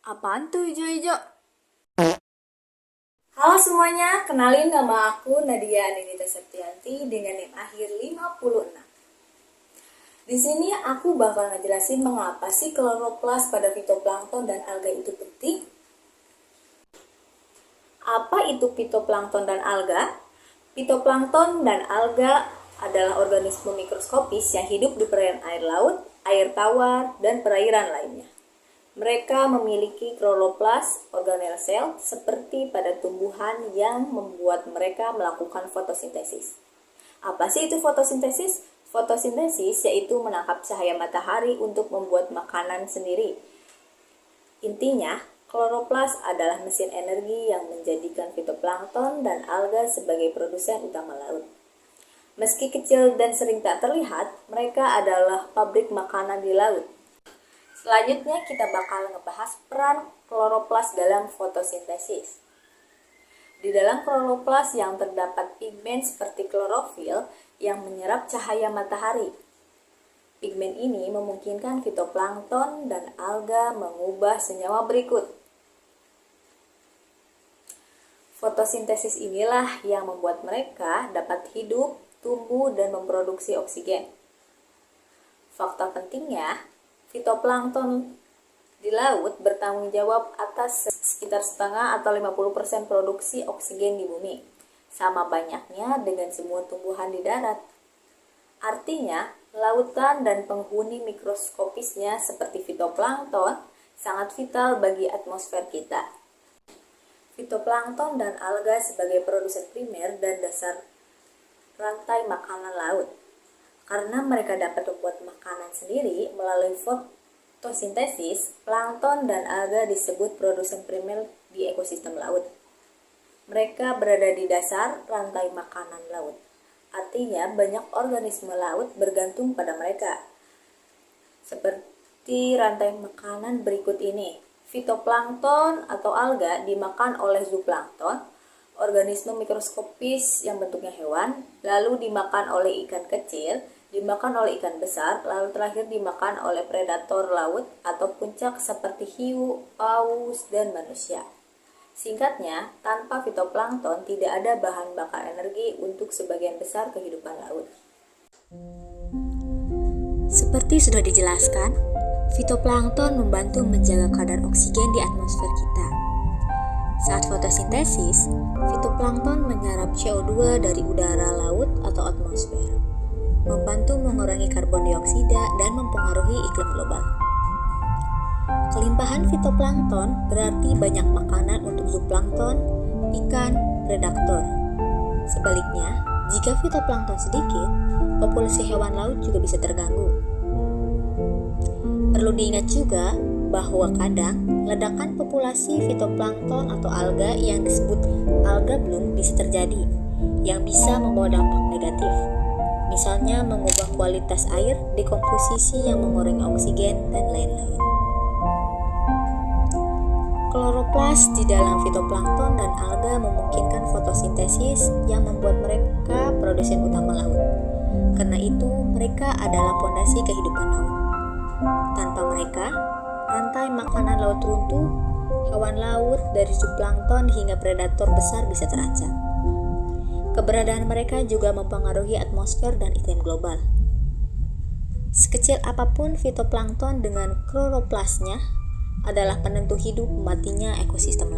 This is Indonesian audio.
Apaan tuh ijo-ijo? Halo semuanya, kenalin nama aku Nadia Anindita Septianti dengan NIM akhir 56. Di sini aku bakal ngejelasin mengapa sih kloroplas pada fitoplankton dan alga itu penting. Apa itu fitoplankton dan alga? Fitoplankton dan alga adalah organisme mikroskopis yang hidup di perairan air laut, air tawar, dan perairan lainnya. Mereka memiliki kloroplas organel sel seperti pada tumbuhan yang membuat mereka melakukan fotosintesis. Apa sih itu fotosintesis? Fotosintesis yaitu menangkap cahaya matahari untuk membuat makanan sendiri. Intinya, kloroplas adalah mesin energi yang menjadikan fitoplankton dan alga sebagai produsen utama laut. Meski kecil dan sering tak terlihat, mereka adalah pabrik makanan di laut. Selanjutnya kita bakal ngebahas peran kloroplas dalam fotosintesis. Di dalam kloroplas yang terdapat pigmen seperti klorofil yang menyerap cahaya matahari. Pigmen ini memungkinkan fitoplankton dan alga mengubah senyawa berikut. Fotosintesis inilah yang membuat mereka dapat hidup, tumbuh, dan memproduksi oksigen. Fakta pentingnya, fitoplankton di laut bertanggung jawab atas sekitar setengah atau 50% produksi oksigen di bumi, sama banyaknya dengan semua tumbuhan di darat. Artinya, lautan dan penghuni mikroskopisnya seperti fitoplankton sangat vital bagi atmosfer kita. Fitoplankton dan alga sebagai produsen primer dan dasar rantai makanan laut. Karena mereka dapat membuat makanan sendiri melalui fotosintesis, plankton dan alga disebut produsen primer di ekosistem laut. Mereka berada di dasar rantai makanan laut. Artinya banyak organisme laut bergantung pada mereka. Seperti rantai makanan berikut ini. Fitoplankton atau alga dimakan oleh zooplankton, organisme mikroskopis yang bentuknya hewan, lalu dimakan oleh ikan kecil, dimakan oleh ikan besar, lalu terakhir dimakan oleh predator laut atau puncak seperti hiu, paus, dan manusia. Singkatnya, tanpa fitoplankton tidak ada bahan bakar energi untuk sebagian besar kehidupan laut. Seperti sudah dijelaskan, fitoplankton membantu menjaga kadar oksigen di atmosfer kita. Saat fotosintesis, fitoplankton menyerap CO2 dari udara laut atau atmosfer, membantu mengurangi karbon dioksida dan mempengaruhi iklim global. Kelimpahan fitoplankton berarti banyak makanan untuk zooplankton, ikan, predator. Sebaliknya, jika fitoplankton sedikit, populasi hewan laut juga bisa terganggu. Perlu diingat juga bahwa kadang ledakan populasi fitoplankton atau alga yang disebut alga bloom bisa terjadi, yang bisa membawa dampak negatif. Misalnya mengubah kualitas air, dekomposisi yang mengurangi oksigen, dan lain-lain. Kloroplas di dalam fitoplankton dan alga memungkinkan fotosintesis yang membuat mereka produsen utama laut. Karena itu, mereka adalah fondasi kehidupan laut. Tanpa mereka, rantai makanan laut runtuh, hewan laut dari zooplankton hingga predator besar bisa terancam. Keberadaan mereka juga mempengaruhi atmosfer dan iklim global. Sekecil apapun fitoplankton dengan kloroplasnya adalah penentu hidup matinya ekosistem